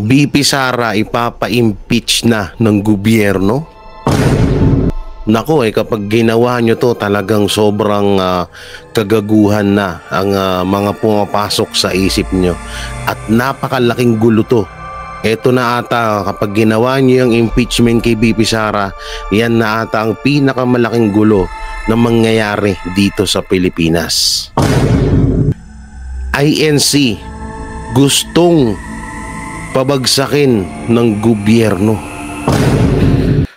BP Sara ipapa-impeach na ng gobyerno? Nako kapag ginawa nyo to talagang sobrang kagaguhan na ang mga pumapasok sa isip nyo at napakalaking gulo to. Ito na ata kapag ginawa nyo yung impeachment kay BP Sara, yan na ata ang pinakamalaking gulo na mangyayari dito sa Pilipinas. INC gustong pabagsakin ng gobyerno.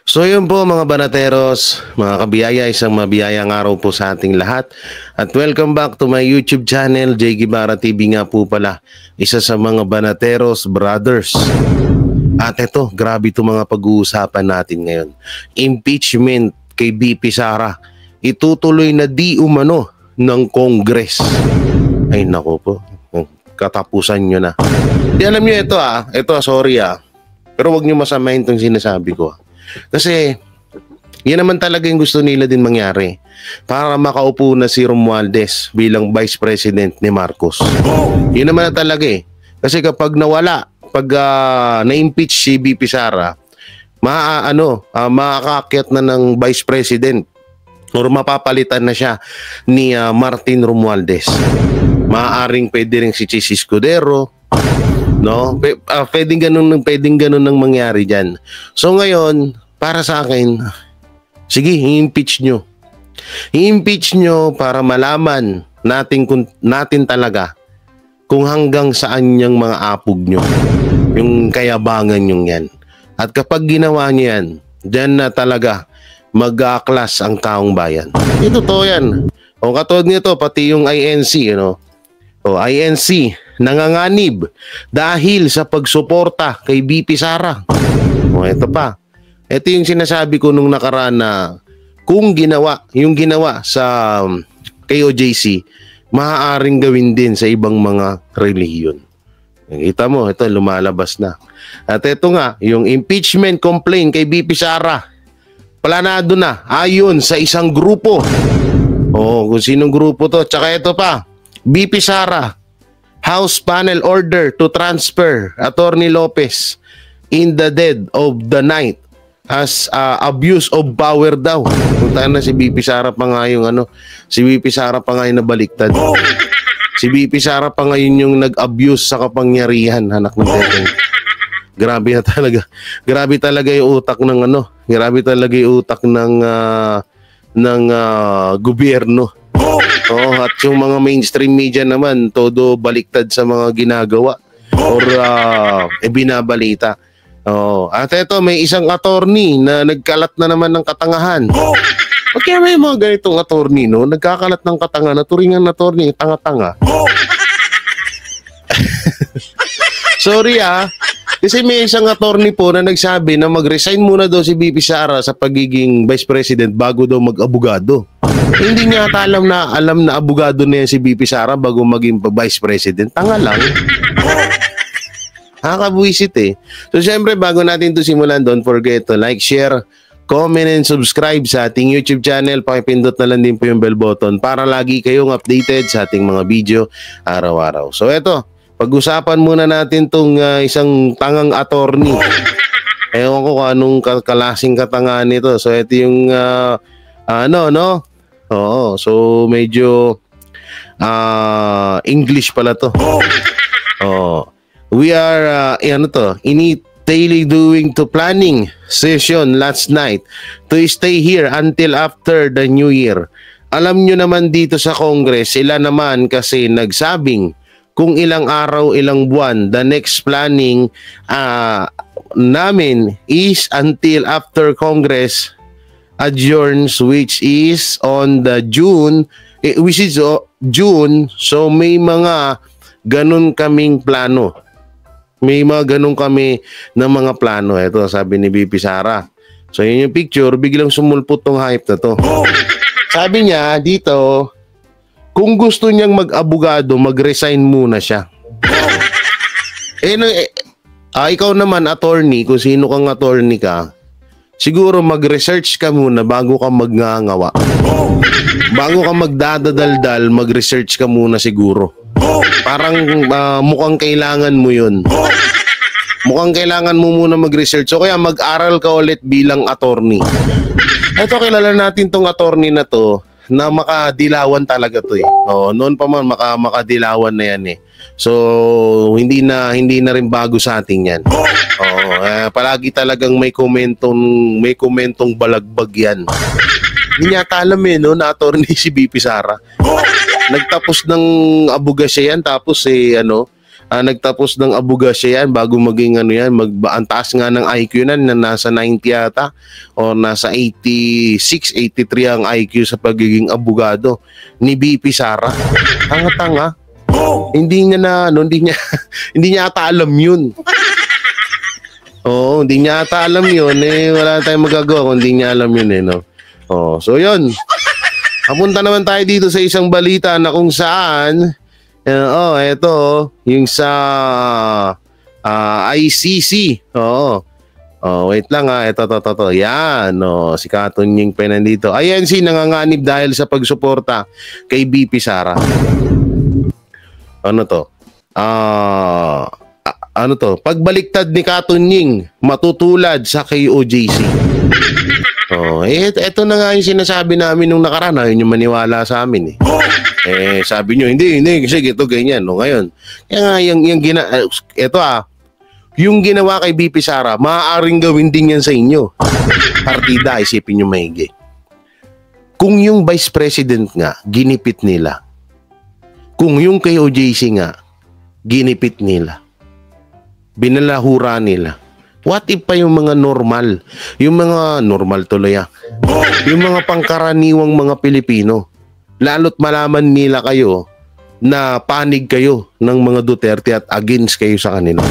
So yun po mga banateros, mga kabiyaya, isang mabiyayang araw po sa ating lahat. At welcome back to my YouTube channel, Jay Guevara TV nga po pala, isa sa mga banateros brothers. At ito, grabe ito mga pag-uusapan natin ngayon. Impeachment kay BP Sara, itutuloy na di umano ng Congress. Ay nako po, katapusan nyo na. Di alam nyo ito sorry pero wag nyo masamahin itong sinasabi ko. Kasi yan naman talaga yung gusto nila din mangyari para makaupo na si Romualdez bilang Vice President ni Marcos. Yun naman na talaga Kasi kapag nawala, pag na-impeach si BP Sara, makakakyat na ng Vice President or mapapalitan na siya ni Martin Romualdez. Maaaring pwede rin si Chis Escudero, no? Pwedeng ganun nang mangyari dyan. So ngayon, para sa akin, sige, i-impeach nyo. I-impeach nyo para malaman natin talaga kung hanggang saan yung mga apog nyo, yung kayabangan nyo yan. At kapag ginawa nyo yan, dyan na talaga mag-aklas ang taong bayan. Ito to yan. O katulad nito, pati yung INC, INC, nanganganib dahil sa pagsuporta kay BP Sara. Ito pa. Ito yung sinasabi ko nung nakaraan na kung yung ginawa sa KOJC, maaaring gawin din sa ibang mga relihiyon. Kita mo, ito lumalabas na. At ito nga, yung impeachment complaint kay BP Sara, planado na ayon sa isang grupo. Kung sinong grupo to. Tsaka ito pa, BP Sara, House Panel Order to transfer Attorney Lopez in the dead of the night as abuse of power daw. Punta na si BP Sara pa nga yung si BP Sara pa nga yung nabaliktad. Si BP Sara pa ngayon yung nag-abuse sa kapangyarihan, anak ng teteng. Grabe na talaga. Grabe talaga yung utak ng grabe talaga yung utak ng gobyerno. At yung mga mainstream media naman, todo baliktad sa mga ginagawa or binabalita. At ito, may isang attorney na nagkalat na naman ng katangahan. Ba't kaya may mga ganitong attorney, nagkakalat ng katangahan, naturingan na attorney, tanga-tanga. Sorry kasi may isang attorney po na nagsabi na mag-resign muna daw si BP Sara sa pagiging Vice President bago daw mag-abogado. Hindi niya alam na abogado na yan si BP Sara bago maging Vice President. Tanga lang. Nakakabuisit So syempre bago natin ito simulan, don't forget to like, share, comment, and subscribe sa ating YouTube channel. Pakipindot na lang din po yung bell button para lagi kayong updated sa ating mga video araw-araw. So eto, pag-usapan muna natin tong isang tangang attorney. Ewan ko kung anong kalasing katangahan nito. So ito yung so medyo English pala to. We are in daily doing to planning session last night to stay here until after the New Year. Alam nyo naman dito sa Congress, sila naman kasi nagsabing kung ilang araw, ilang buwan, the next planning namin is until after Congress adjourns, which is on the June, so may mga ganun kaming plano. May mga ganun kami ng mga plano. Ito, sabi ni BP Sara. So, yun yung picture. Biglang sumulpot tong hype na to. Sabi niya dito, kung gusto niyang mag-abogado, mag-resign muna siya. Ikaw naman, attorney, kung sino kang attorney ka, siguro mag-research ka muna bago ka magngangawa. Bago ka magdadadaldal, mag-research ka muna siguro. Parang mukhang kailangan mo yun. Mukhang kailangan mo muna mag-research. So kaya mag-aral ka ulit bilang attorney. Ito, kilala natin tong attorney na to na makadilawan talaga to eh. Oh, noon pa man makadilawan na yan eh. So hindi na rin bago sa atin yan. Palagi talagang may komentong balagbag yan. Hindi niya alam eh, no, na attorney si BP Sara. Nagtapos ng abogasya yan, tapos nagtapos ng abogasya yan bago maging ang taas nga ng IQ na nasa 90 yata o nasa 86, 83 ang IQ sa pagiging abogado ni BP Sara. Tanga-tanga. Hindi niya ata alam yun. Oo, hindi niya ata alam yun eh, wala tayong magagawa kung hindi niya alam yun eh, no. So yun. Papunta naman tayo dito sa isang balita na kung saan ito yung sa ICC. Wait lang ito. Yan, si Katunying pa nandito. INC nanganganib dahil sa pagsuporta kay BP Sara. Ano to? Pagbaliktad ni Katunying matutulad sa KOJC. Ito na nga yung sinasabi namin nung nakaraan, ayaw nyo maniwala sa amin eh. Sabi nyo, hindi, kasi ito ganyan. Ngayon, kaya nga yung ginawa kay BP Sara, maaaring gawin din yan sa inyo. Partida, isipin nyo maigi. Kung yung Vice President nga, ginipit nila. Kung yung kay OJC nga, ginipit nila. Binalahura nila. What if pa yung mga normal? Yung mga normal tuloy yung mga pangkaraniwang mga Pilipino. Lalo't malaman nila kayo na panig kayo ng mga Duterte at against kayo sa kanila.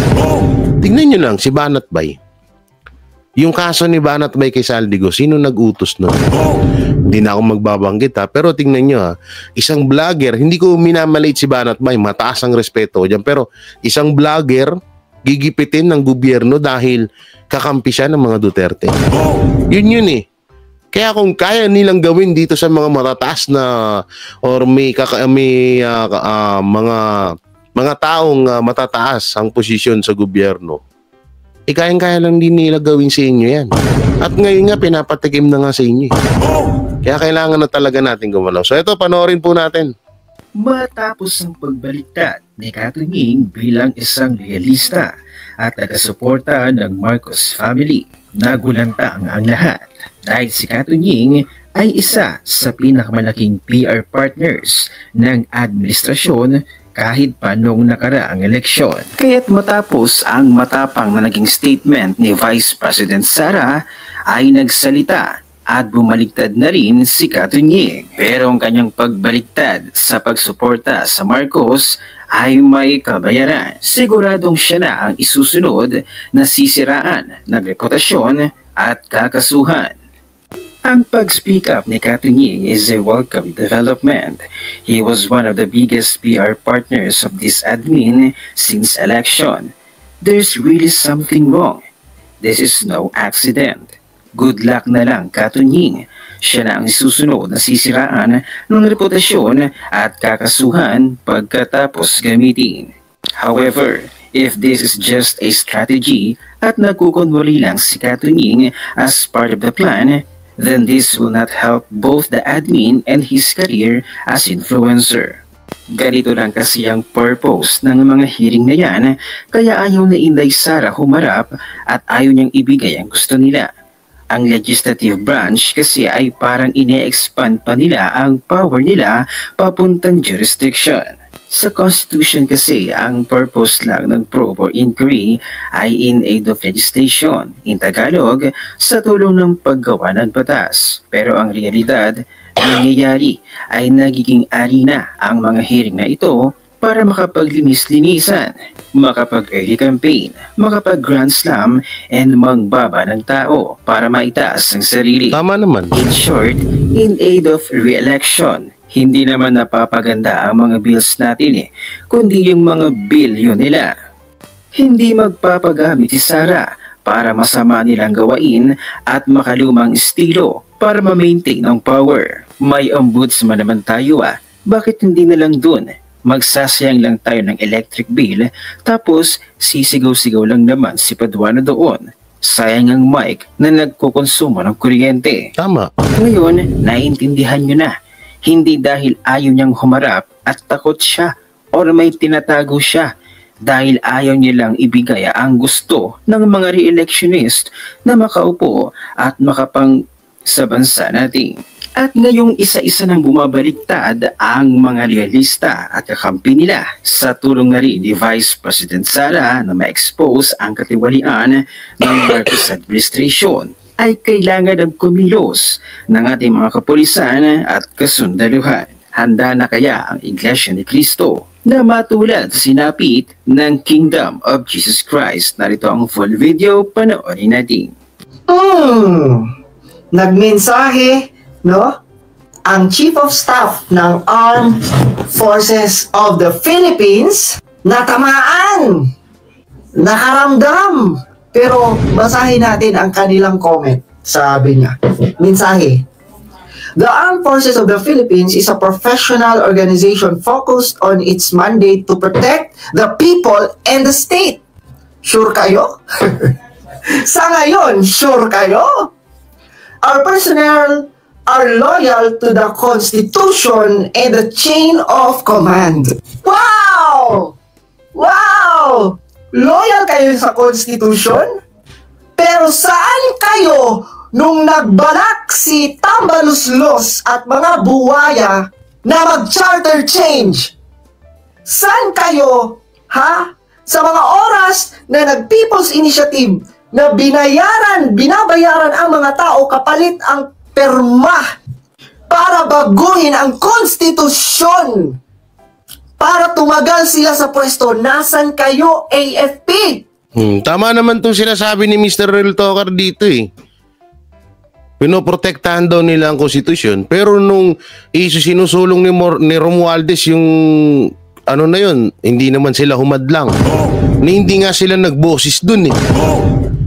Tingnan nyo lang, si Banatbay. Yung kaso ni Banatbay kay Saldigo, sino nag-utos nun? Hindi na ako magbabanggit pero tingnan nyo isang vlogger, hindi ko minamalit si Banatbay, mataas ang respeto ko dyan, pero isang vlogger, gigipitin ng gobyerno dahil kakampi siya ng mga Duterte. Yun eh. Kaya kung kaya nilang gawin dito sa mga matataas na or may mga taong matataas ang posisyon sa gobyerno, kayang-kaya lang din nila gawin sa inyo yan. At ngayon nga, pinapatikim na nga sa inyo. Kaya kailangan na talaga natin gumalaw. So ito, panoorin po natin. Matapos ang pagbaliktad ni Katunying bilang isang realista at taga-suporta ng Marcos family, nagulantang ang lahat dahil si Katunying ay isa sa pinakamalaking PR partners ng administrasyon kahit pa noong nakaraang eleksyon. Kaya't matapos ang matapang na naging statement ni Vice President Sara ay nagsalita at bumaliktad na rin si Katunying. Pero ang kanyang pagbaliktad sa pagsuporta sa Marcos ay may kabayaran. Siguradong siya na ang isusunod na sisiraan ng reputasyon at kakasuhan. Ang pag-speak up ni Katunying is a welcome development. He was one of the biggest PR partners of this admin since election. There's really something wrong. This is no accident. Good luck na lang, Katunying. Siya na ang susunod na sisiraan ng reputasyon at kakasuhan pagkatapos gamitin. However, if this is just a strategy at nagkukunwari lang si Katunying as part of the plan, then this will not help both the admin and his career as influencer. Ganito lang kasi ang purpose ng mga hearing na yan, kaya ayaw na Inday Sara humarap at ayaw niyang ibigay ang gusto nila. Ang legislative branch kasi ay parang ine-expand pa nila ang power nila papuntang jurisdiction. Sa Constitution kasi, ang purpose lang ng probe or inquiry ay in aid of legislation. In Tagalog, sa tulong ng paggawa ng batas. Pero ang realidad, nangyayari ay nagiging arena ang mga hearing na ito para makapaglinis-linisan, makapag-early campaign, makapag-grand slam, and mangbaba ng tao para maitaas ang sarili. Tama naman. In short, in aid of re-election. Hindi naman napapaganda ang mga bills natin kundi yung mga bilyo nila. Hindi magpapagamit si Sara para masama nilang gawain at makalumang estilo para ma-maintain ang power. May ombudsman naman tayo Bakit hindi na lang dun magsasayang lang tayo ng electric bill tapos sisigaw-sigaw lang naman si Paduano doon. Sayang ang mic na nagkukonsumo ng kuryente. Tama. Ngayon, naiintindihan nyo na. Hindi dahil ayaw niyang humarap at takot siya o may tinatago siya. Dahil ayaw nilang ibigay ang gusto ng mga re-electionist na makaupo at makapang sa bansa natin. At ngayong isa-isa nang bumabaliktad ang mga realista at kakampi nila sa tulong na rin ni Vice President Sara na ma-expose ang katiwalian ng Marcos administration, ay kailangan ng kumilos ng ating mga kapulisan at kasundaluhan. Handa na kaya ang Iglesia ni Cristo na matulad sa sinapit ng Kingdom of Jesus Christ? Narito ang full video, panoorin natin. Nagmensahe, no? Ang Chief of Staff ng Armed Forces of the Philippines natamaan, nakaramdam. Pero basahin natin ang kanilang comment. Sabi niya, mensahe. The Armed Forces of the Philippines is a professional organization focused on its mandate to protect the people and the state. Sure kayo? Sa ngayon, sure kayo? Our personnel are loyal to the Constitution and the chain of command. Wow! Wow! Loyal kayo sa Constitution? Pero saan kayo nung nagbalak si Tambaluslos at mga buwaya na mag-charter change? Saan kayo, ha? Sa mga oras na nag-People's Initiative na binabayaran ang mga tao kapalit ang perma para baguhin ang konstitusyon para tumagal sila sa pwesto. Nasan kayo, AFP? Tama naman itong sinasabi ni Mr. Real Talker dito eh. Pinoprotektahan daw nila ang konstitusyon, pero nung sinusulong ni Romualdez yung ano na yun, hindi naman sila humadlang. Hindi nga sila nagboses dun eh.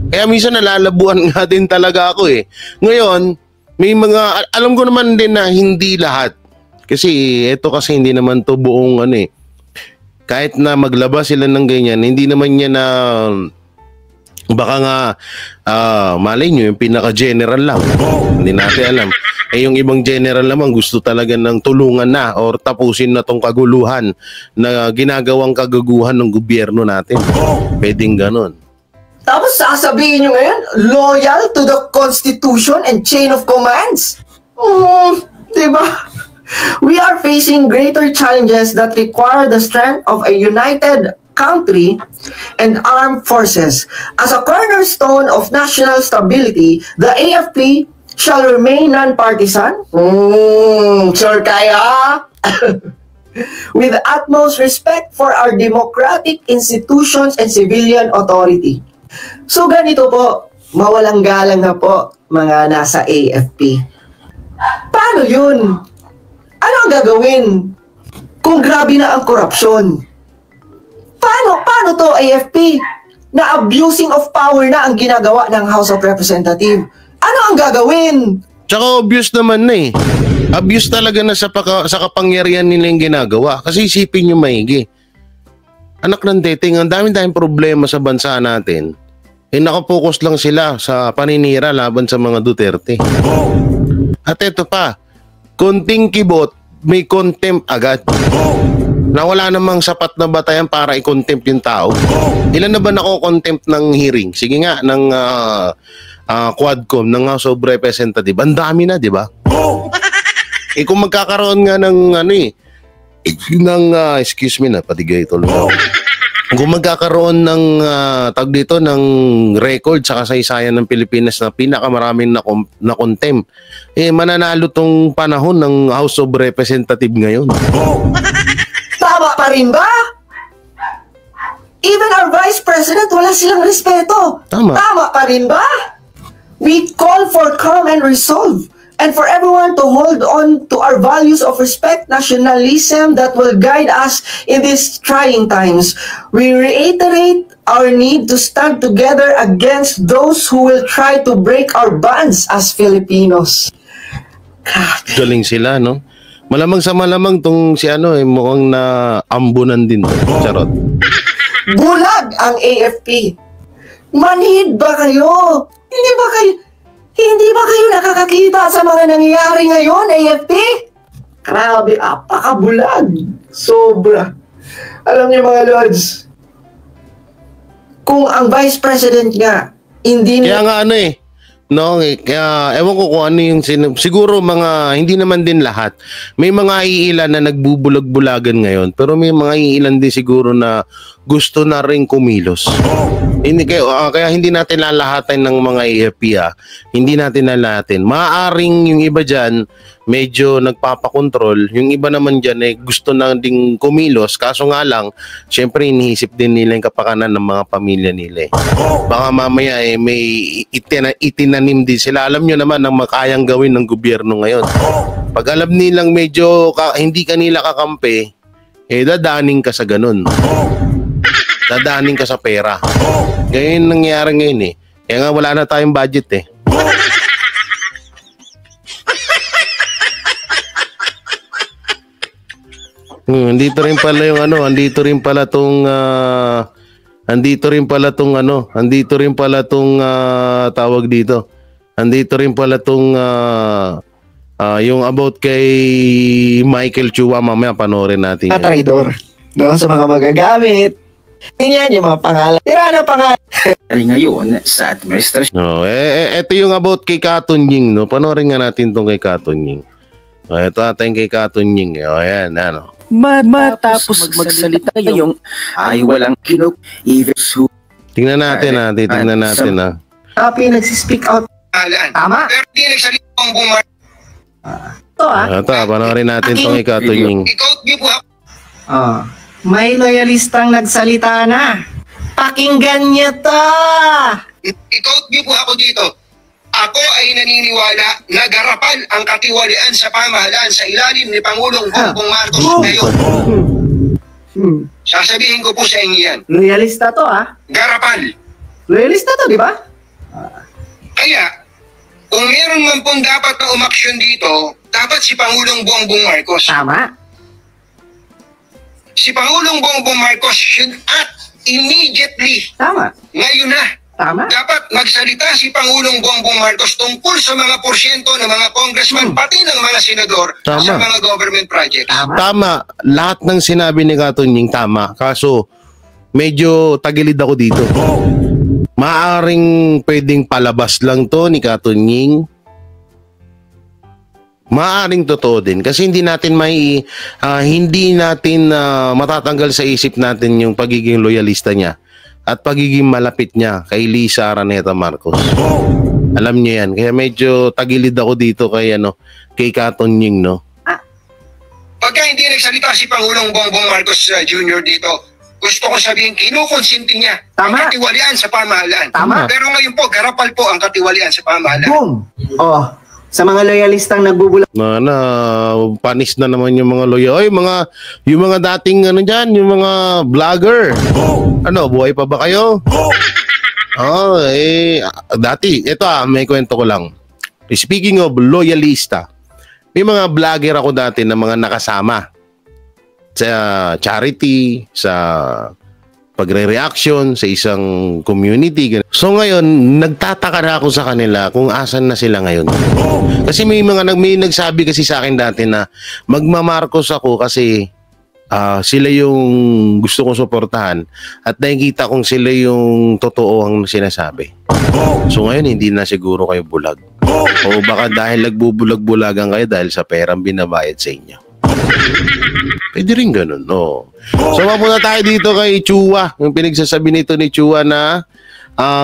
Kaya minsan nalalabuan nga din talaga ako eh. Ngayon, may mga, alam ko naman din na hindi lahat. Kasi ito kasi hindi naman to buong ano eh. Kahit na maglabas sila ng ganyan, hindi naman niya na baka nga malay nyo yung pinaka-general lang. Hindi natin alam. Eh yung ibang general naman gusto talaga ng tulungan na or tapusin na tong kaguluhan na ginagawang kagaguhan ng gobyerno natin. Pwedeng ganon. Tapos sasabihin nyo ngayon, loyal to the Constitution and chain of commands? Diba? We are facing greater challenges that require the strength of a united country and armed forces. As a cornerstone of national stability, the AFP shall remain non-partisan. Sure kaya? With utmost respect for our democratic institutions and civilian authority. So ganito po, mawalang galang na po mga nasa AFP. Paano yun? Ano ang gagawin kung grabe na ang korupsyon? Paano to AFP? Na abusing of power na ang ginagawa ng House of Representatives. Ano ang gagawin? Tsaka obvious naman na eh. Abuse talaga na sa kapangyarihan nila yung ginagawa. Kasi isipin nyo maigi. Anak ng dating, ang dami-daming problema sa bansa natin. Eh nakapokus lang sila sa paninira laban sa mga Duterte. At ito pa, konting kibot, may contempt agad. Na wala namang sapat na batayan para i-contempt yung tao. Ilan na ba nako-contempt ng hearing? Sige nga, ng Quadcom, ng House of Representatives. Ang dami na, di ba? Eh kung magkakaroon nga ng excuse me na, patigay ito lang. Kung magkakaroon ng tag dito ng record sa kasaysayan ng Pilipinas na pinakamaraming na contempt, eh mananalo tong panahon ng House of Representatives ngayon. Tama pa rin ba? Even our Vice President, wala silang respeto. Tama pa rin ba? We call for calm and resolve, and for everyone to hold on to our values of respect, nationalism that will guide us in these trying times. We reiterate our need to stand together against those who will try to break our bonds as Filipinos. Galing sila, no? Malamang sa malamang tong si ano mukhang na ambunan din. Charot. Bulag ang AFP. Manhid ba kayo? Hindi ba kayo nakakakita sa mga nangyayari ngayon, AFP? Grabe, apakabulag. Sobra. Alam niyo mga lords, kung ang Vice President nga, hindi Kaya nga ano no, kaya ewan ko kung ano yung siguro mga hindi naman din lahat. May mga iilan na nagbubulag-bulagan ngayon, pero may mga iilan din siguro na gusto na rin kumilos. Hindi kaya hindi natin lalahatan ng mga AFP Hindi natin lalahatin. Maaaring yung iba diyan medyo nagpapakontrol, yung iba naman diyan gusto na ding kumilos, kaso nga lang syempre iniisip din nila yung kapakanan ng mga pamilya nila. Baka mamaya may itinanim din sila. Alam nyo naman ang makayang gawin ng gobyerno ngayon. Pag alam nilang medyo hindi kanila kakampi, dadaning ka sa ganun. Dadaning ka sa pera. Ganyan nangyayari ngayon Kaya nga wala na tayong budget Andito rin pala yung andito rin pala tong tawag dito. Andito rin pala tong yung about kay Michael Chua, mamaya panoorin natin. traidor. No, sa mga magagamit. Tingnan yung mga pangalan. Tira na pangalan. Ngayon sa administrasyon. No, ito yung about kay Katunying, no. Panoorin nga natin tong kay Katunying. Ito ating kay Katunying. Ayan, Matapos magsalita yung ay walang kinok even who tingnan natin tingnan natin Happy nagsispeak out. Tama. Pero di nagsalita ang bumar. Ito Ito, panoorin natin tong kay Katunying. Ikaw, di po may loyalistang nagsalita na. Pakinggan niyo to. Ikaw, di po ako dito. Ako ay naniniwala na garapan ang katiwalian sa pamahalaan sa ilalim ni Pangulong Bongbong Marcos ngayon. Sasabihin ko po sa inyo yan. Loyalista to Garapan. Loyalista to, di ba? Kaya, kung meron man pong dapat na umaksyon dito, dapat si Pangulong Bongbong Marcos. Tama. Si Pangulong Bongbong Marcos should act immediately. Tama. Ngayon na. Tama. Dapat magsalita si Pangulong Bongbong Marcos tungkol sa mga porsyento ng mga congressman, pati ng mga senador Tama. sa mga government projects. Tama. Lahat ng sinabi ni Katunying tama. Kaso, medyo tagilid ako dito. Maaring pwedeng palabas lang to ni Katunying. Maaring totoo din. Kasi hindi natin matatanggal sa isip natin yung pagiging loyalista niya at pagiging malapit niya kay Lisa Araneta Marcos. Alam niyo yan. Kaya medyo tagilid ako dito kay Katunying, no? Pagka hindi nagsalita si Pangulong Bongbong Marcos Jr. dito, gusto ko sabihin, kinukonsinti niya ang Tama. katiwalian sa pamahalaan. Tama. Pero ngayon po, garapal po ang katiwalian sa pamahalaan. Boom. Sa mga loyalistang nagbubulag. Panis na naman yung mga loyal. Yung mga dating yung mga vlogger. Buhay pa ba kayo? Dati, ito may kwento ko lang. Speaking of loyalista, may mga vlogger ako dati na mga nakasama sa charity, sa pagre-reaction sa isang community. So ngayon, nagtataka na ako sa kanila kung asan na sila ngayon. Kasi may nagsabi kasi sa akin dati na magmamarcos ako kasi sila yung gusto kong suportahan at nakikita kong sila yung totoo ang sinasabi. So ngayon, hindi na siguro kayo bulag. O baka dahil nagbubulag-bulagan kayo dahil sa perang binabayad sa inyo. Pwede rin ganun, no? So mapunta tayo dito kay Chua. Yung pinagsasabi nito ni Chua na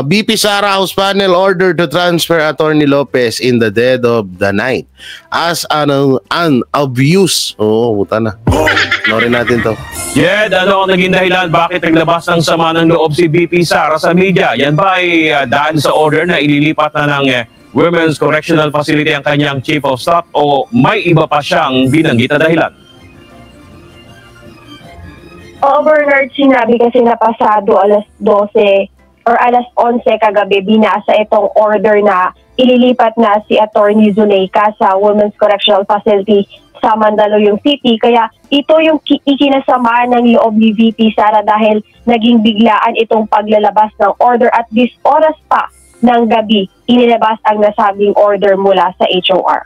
BP Sara House Panel ordered to transfer Attorney Lopez in the dead of the night as an abuse. Puta na. Norin natin to. Ano ang naging dahilan bakit naglabas ng sama ng loob si BP Sara sa media? Yan ba ay dahil sa order na ililipat na ng Women's Correctional Facility ang kanyang Chief of Staff o may iba pa siyang binanggit na dahilan? Oo, Bernard, sinabi kasi na pasado alas 12 or alas 11 kagabi, binasa itong order na ililipat na si Attorney Zuleika sa Women's Correctional Facility sa Mandaluyong City. Kaya ito yung ikinasama ng loob ni VP Sara dahil naging biglaan itong paglalabas ng order at this oras pa ng gabi inilabas ang nasabing order mula sa HOR.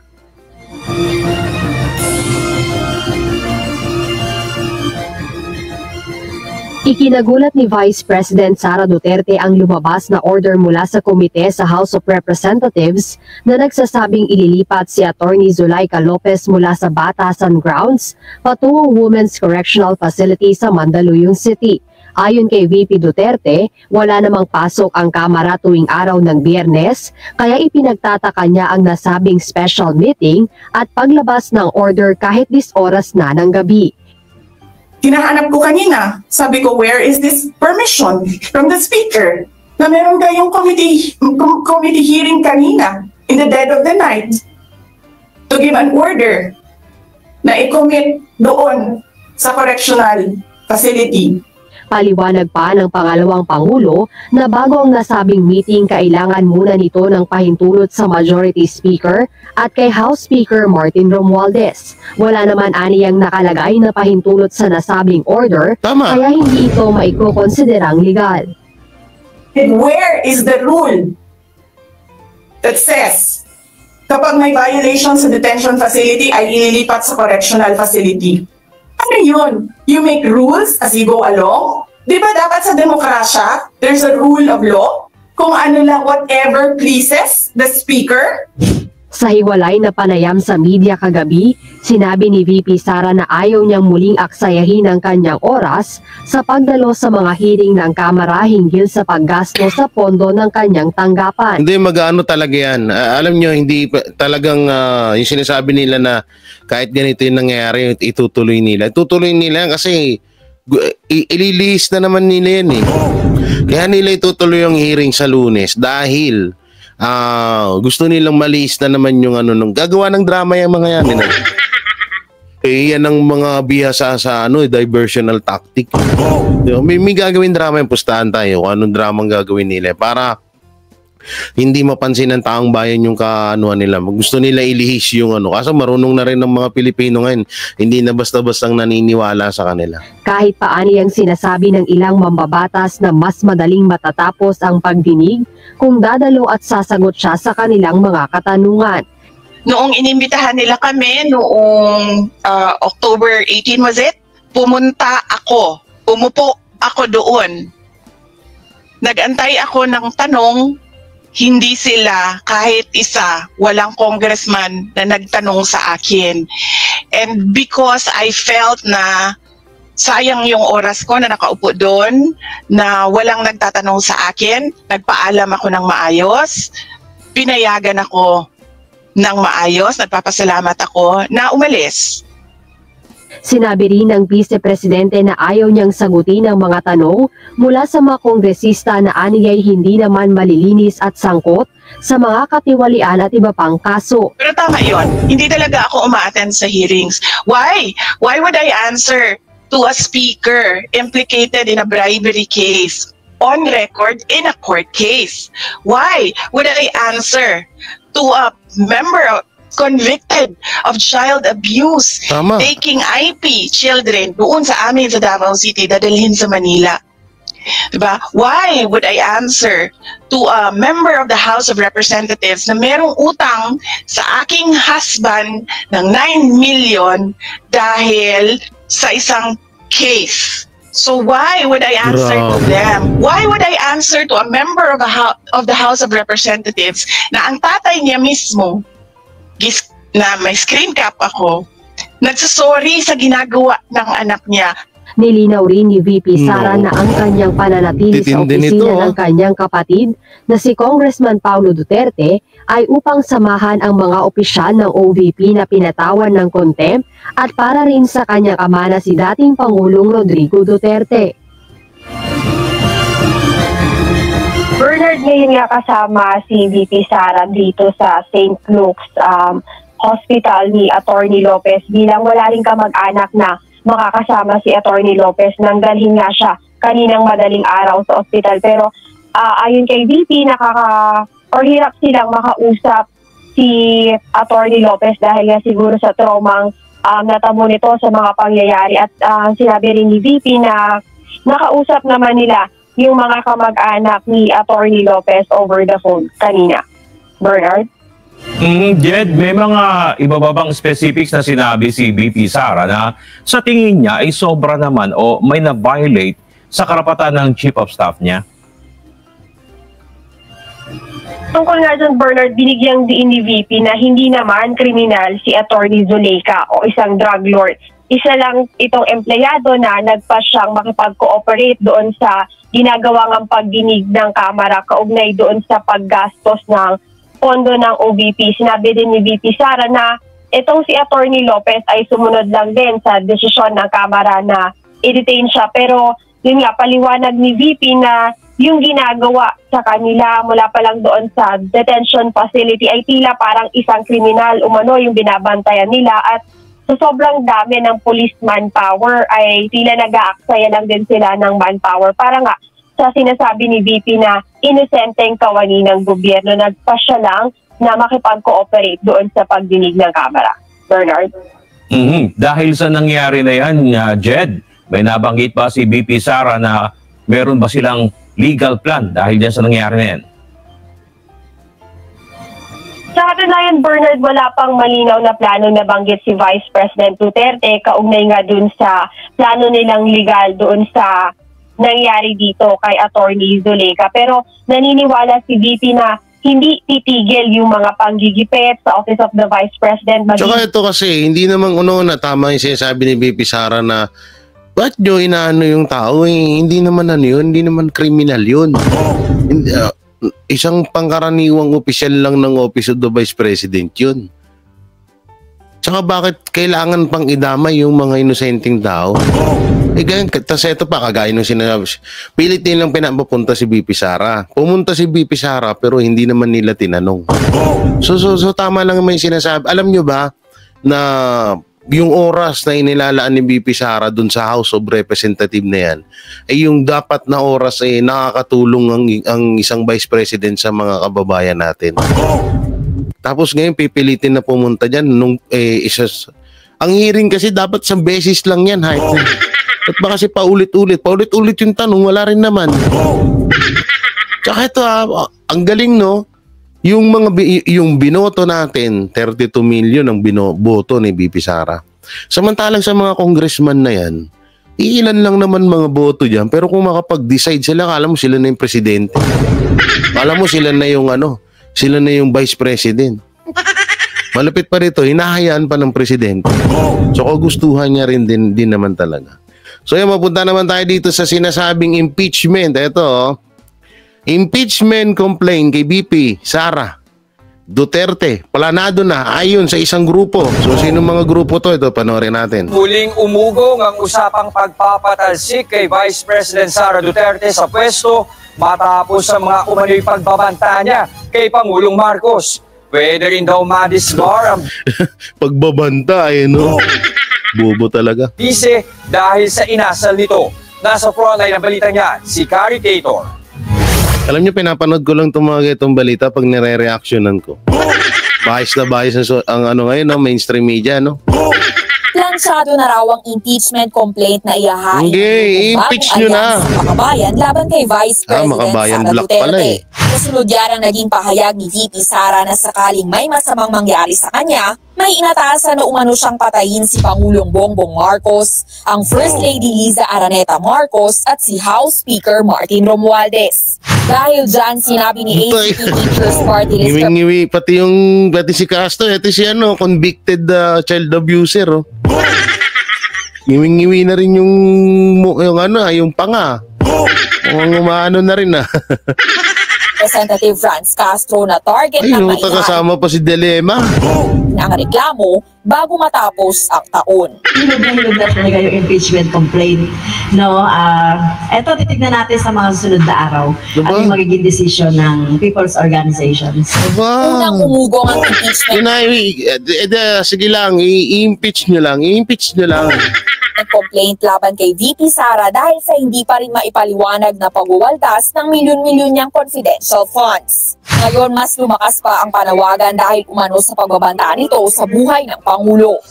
Ikinagulat ni Vice President Sara Duterte ang lumabas na order mula sa komite sa House of Representatives na nagsasabing ililipat si Attorney Zuleika Lopez mula sa Batasan Grounds patungong Women's Correctional Facility sa Mandaluyong City. Ayon kay VP Duterte, wala namang pasok ang Kamara tuwing araw ng Biyernes, kaya ipinagtataka niya ang nasabing special meeting at paglabas ng order kahit 10 oras na ng gabi. Hinahanap ko kanina, sabi ko, where is this permission from the speaker? Na meron kayong committee hearing kanina in the dead of the night to give an order na i-commit doon sa correctional facility. Paliwanag pa ng pangalawang Pangulo na bago ang nasabing meeting kailangan muna nito ng pahintulot sa Majority Speaker at kay House Speaker Martin Romualdez. Wala naman aniyang nakalagay na pahintulot sa nasabing order, Tama. kaya hindi ito maikokonsiderang legal. And where is the rule that says kapag may violation sa detention facility ay ililipat sa correctional facility? Ano yun? You make rules as you go along? Di ba dapat sa demokrasya, there's a rule of law? Kung ano lang, whatever pleases the speaker? Sa hiwalay na panayam sa media kagabi, sinabi ni VP Sara na ayaw niyang muling aksayahin ang kanyang oras sa pagdalo sa mga hearing ng Kamara hinggil sa paggasto sa pondo ng kanyang tanggapan. Hindi, mag-ano talaga yan. Alam nyo, hindi talagang yung sinasabi nila na kahit ganito yung nangyayari, itutuloy nila. Itutuloy nila yan kasi ililihis na naman nila yan eh. Kaya nila itutuloy yung hearing sa Lunes dahil gusto nilang malihis na naman yung nung gagawa ng drama yung mga yan. Yan ang mga bihasa sa diversional tactic. May gagawin drama yung pustahan tayo kung anong drama ang gagawin nila para hindi mapansin ng taong bayan yung kaanuhan nila. Gusto nila ilihis yung kasi marunong na rin ng mga Pilipino ngayon. Hindi na basta-bastang naniniwala sa kanila. Kahit paani ang sinasabi ng ilang mambabatas na mas madaling matatapos ang pagdinig kung dadalo at sasagot siya sa kanilang mga katanungan. Noong inimbitahan nila kami, noong October 18 was it? Umupo ako doon. Nag-antay ako ng tanong, hindi sila kahit isa, walang congressman na nagtanong sa akin. And because I felt na sayang yung oras ko na nakaupo doon, na walang nagtatanong sa akin, nagpaalam ako ng maayos, pinayagan ako ng maayos, nagpapasalamat ako na umalis. Sinabi rin ng Vice Presidente na ayaw niyang sagutin ang mga tanong mula sa mga kongresista na aniyay hindi naman malilinis at sangkot sa mga katiwalian at iba pang kaso. Pero tama yun, hindi talaga ako umaattend sa hearings. Why? Why would I answer to a speaker implicated in a bribery case on record in a court case? Why would I answer to a member convicted of child abuse, Tama. taking IP children doon sa amin sa Davao City, dadalhin sa Manila? Diba? Why would I answer to a member of the House of Representatives na merong utang sa aking husband ng 9 million dahil sa isang case? So why would I answer to them? Why would I answer to a member of the House of Representatives na ang tatay niya mismo, na may screen cap ako, nagsasorry sa ginagawa ng anak niya? Nilinaw rin ni VP Sara na ang kanyang pananatili sa opisina ng kanyang kapatid na si Congressman Paulo Duterte ay upang samahan ang mga opisyal ng OVP na pinatawan ng contempt at para rin sa kanyang ama na si dating Pangulong Rodrigo Duterte. Bernard, ngayon nga kasama si VP Sara dito sa St. Luke's Hospital ni Attorney Lopez bilang wala rin kamag-anak na makakasama si Attorney Lopez nang dalhin nga siya kaninang madaling araw sa ospital. Pero ayon kay VP, hirap silang makausap si Atty. Lopez dahil nga siguro sa traumang natamo nito sa mga pangyayari. At sinabi rin ni VP na nakausap naman nila yung mga kamag-anak ni Atty. Lopez over the phone kanina. Bernard? Jed, may mga ibababang specifics na sinabi si VP Sara na sa tingin niya ay sobra naman o may na-violate sa karapatan ng Chief of Staff niya? Tungkol nga dyan, Bernard, binigyang diin ni VP na hindi naman kriminal si Atty. Zuleika o isang drug lord. Isa lang itong empleyado na nagpa siyang makipag-cooperate doon sa ginagawang pagdinig ng Kamara kaugnay doon sa paggastos ng pondo ng OVP. Sinabi din ni VP Sara na itong si Atty. Lopez ay sumunod lang din sa desisyon ng Kamara na i-detain siya. Pero yun nga, paliwanag ni VP na yung ginagawa sa kanila mula pa lang doon sa detention facility ay tila parang isang kriminal umano yung binabantayan nila, at sa sobrang dami ng police manpower ay tila nag-aaksaya lang din sila ng manpower para nga sa sinasabi ni VP na inosenteng kawani ng gobyerno, nagpasya lang na makipag-cooperate doon sa pagdinig ng Kamara. Bernard? Dahil sa nangyari na yan, Jed, may nabanggit ba si VP Sara na meron ba silang legal plan dahil dyan sa nangyari na yan? Sa katunayan, Bernard, wala pang malinaw na plano na banggit si Vice President Duterte kaugnay nga dun sa plano nilang legal doon sa nangyari dito kay Atty. Zuleika. Pero naniniwala si VP na hindi titigil yung mga panggigipit sa Office of the Vice President. Tsaka ito kasi, hindi naman na tama yung sinasabi ni VP Sara na ba't nyo inaano yung tao? Hindi naman yun, hindi naman kriminal yun. Isang pangkaraniwang opisyal lang ng Office of the Vice President yun. Tsaka bakit kailangan pang idamay yung mga inosenteng tao? Ganyan, tas ito pa, kagaya nung sinasabi, pilit nilang pinapapunta si VP Sara. Pumunta si VP Sara pero hindi naman nila tinanong. So tama lang may sinasabi. Alam nyo ba na yung oras na inilalaan ni VP Sara dun sa House of Representative na yan, ay yung dapat na oras ay nakakatulong ang isang Vice President sa mga kababayan natin. Tapos ngayon pipilitin na pumunta dyan ang hearing kasi dapat sa beses lang yan. At ba kasi paulit-ulit yung tanong, wala rin naman. Tsaka ito ang galing yung binoto natin, 32 million ang binoboto ni VP Sara. Samantalang sa mga congressman na yan, iilan lang naman mga boto dyan, pero kung makapag-decide sila, kala mo sila na yung presidente. Kala mo sila na yung vice president. Malapit pa rito, hinahayaan pa ng presidente. So kagustuhan niya rin din naman talaga. So yan, mapunta naman tayo dito sa sinasabing impeachment. Ito, impeachment complaint kay VP Sara Duterte. Planado na ayon sa isang grupo. So sino mga grupo to? Ito, panoorin natin. Muling umugong ang usapang pagpapatalsik kay Vice President Sara Duterte sa pwesto matapos sa mga umano'y pagbabanta niya kay Pangulong Marcos. Pwede rin daw madisbar ang pagbabanta bobo talaga. Bise dahil sa inasal nito. Nasa frontline ng balita niya, si Carrie Tator. Alam niyo, pinapanood ko lang itong balita pag nire-reactionan ko. Bias na bias ang ngayon, mainstream media, Plansado na raw ang impeachment complaint na ihahain ng impeach nyo na Makabayan laban kay Vice President Makabayan Sara Black Duterte. pala Kasunod yan ang naging pahayag ni VP Sara na sakaling may masamang mangyari sa kanya, may inatasan na umano siyang patayin si Pangulong Bongbong Marcos, ang First Lady Liza Araneta Marcos at si House Speaker Martin Romualdez. Dahil dyan, sinabi ni ACT Teachers Party List ngiwi pati si Castro, ito si convicted child abuser. Ngiwi na rin yung panga. Umaano na rin Representative Franz Castro na target ng maihain. Kasama pa si Dilema. Ang reklamo bago matapos ang taon. Hilog na talaga yung impeachment complaint. Eto, titignan natin sa mga susunod na araw. Ano yung magiging decision ng people's organizations. Unang umugong ang impeachment. Sige lang, i-impeach nyo lang. complaint laban kay VP Sara dahil sa hindi pa rin maipaliwanag na pagwawaldas ng milyon-milyon niyang confidential funds. Ngayon, mas lumakas pa ang panawagan dahil umano sa pagbabanta nito sa buhay ng Pangulo.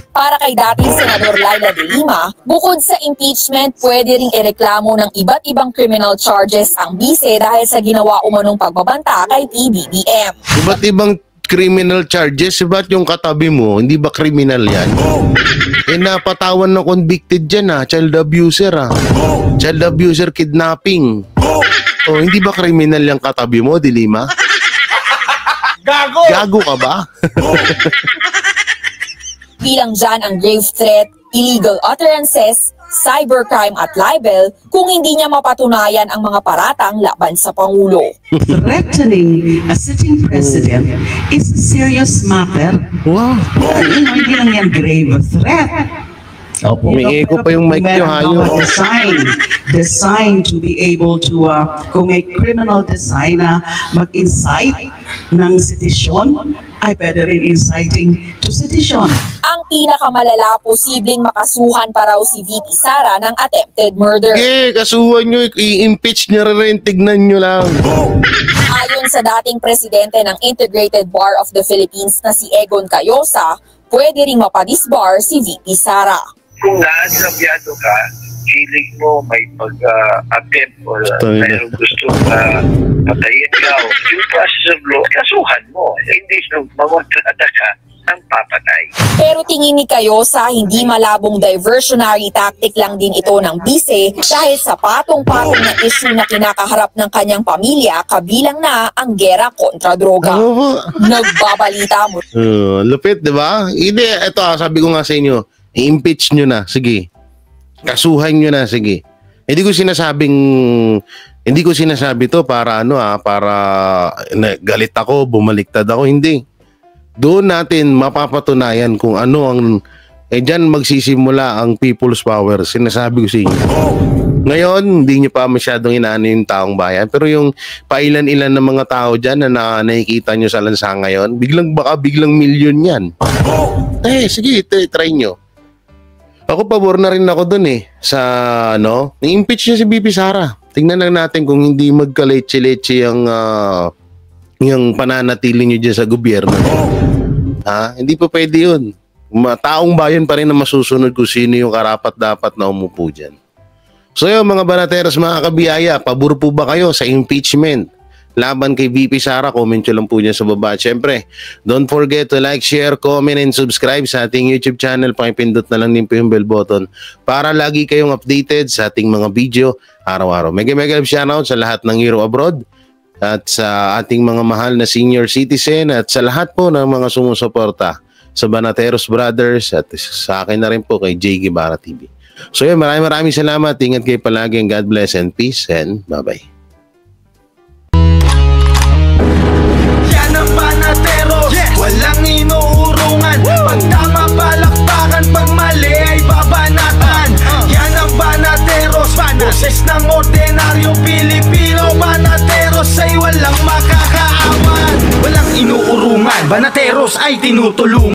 Para kay dating Senador Laila de Lima, bukod sa impeachment, pwede ring ireklamo ng iba't ibang criminal charges ang bise dahil sa ginawa umanong pagbabanta kay PBBM. Iba't ibang criminal charges, ba't yung katabi mo, hindi ba criminal yan? Napatawan na convicted dyan child abuser Child abuser kidnapping. Hindi ba criminal yung katabi mo, de Lima? Gago! Gago ka ba? Bilang dyan ang grave threat, illegal utterances, cybercrime at libel kung hindi niya mapatunayan ang mga paratang laban sa Pangulo. Threatening a sitting president is a serious matter. Wow. Hindi lang yan grave threat. Umiiko pa yung mic nyo, hayo. Designed to be able to kung may criminal design na mag-incite ng sedition, ay pwede rin inciting to sedition. Ang pinakamalala, posibleng makasuhan pa raw si VP Sara ng attempted murder. Kasuhan nyo, i-impeach nyo rin, tignan nyo lang. Ayon sa dating presidente ng Integrated Bar of the Philippines na si Egon Cayosa, pwede ring mapadisbar si VP Sara. Kung naasabyado ka, feeling mo may pag-attempt or mayroong gusto patayin ka o yung process of law, kasuhan mo. Hindi mamontrada ka ng papatay. Pero tingin ni Cayosa, hindi malabong diversionary tactic lang din ito ng bise dahil sa patong-patong na issue na kinakaharap ng kanyang pamilya, kabilang na ang gera kontra droga. Nagbabalita mo. Lupit, di ba? Hindi, ito sabi ko nga sa inyo, i-impeach nyo na, sige. Kasuhan nyo na, sige. Hindi ko sinasabi to para para galit ako, bumaliktad ako, hindi. Doon natin mapapatunayan kung ano ang dyan magsisimula ang people's power. Sinasabi ko sa inyo. Ngayon, hindi nyo pa masyadong inaano yung taong bayan. Pero yung pailan-ilan ng mga tao dyan na nakikita nyo sa lansa ngayon, biglang milyon yan. Sige, try nyo. Ako pabor na rin ako dun sa ni-impeach niya si VP Sara. Tingnan lang natin kung hindi magka-leche-leche yung pananatili nyo dyan sa gobyerno. Hindi pa pwede yun. Taong bayan pa rin na masusunod kung sino yung karapat-dapat na umupo dyan. So yun mga banateros, mga kabiyaya, pabor po ba kayo sa impeachment laban kay VP Sara? Comment nyo lang po dyan sa baba. Siyempre, don't forget to like, share, comment, and subscribe sa ating YouTube channel. Pakipindot na lang din po yung bell button para lagi kayong updated sa ating mga video araw-araw. Mega shoutout sa lahat ng Hero Abroad at sa ating mga mahal na senior citizen at sa lahat po ng mga sumusuporta sa Banateros Brothers at sa akin na rin po kay J. Guevara TV. So yun, maraming salamat. Ingat kayo palagi and God bless and peace and bye-bye. Yan ang Banateros, walang inuurungan. Pag tama palakpakan, pag mali ay babanatan. Yan ang Banateros, boses ng ordinaryong Pilipino. Banateros ay walang makakaawan, walang inuurungan. Banateros ay tinutulungan.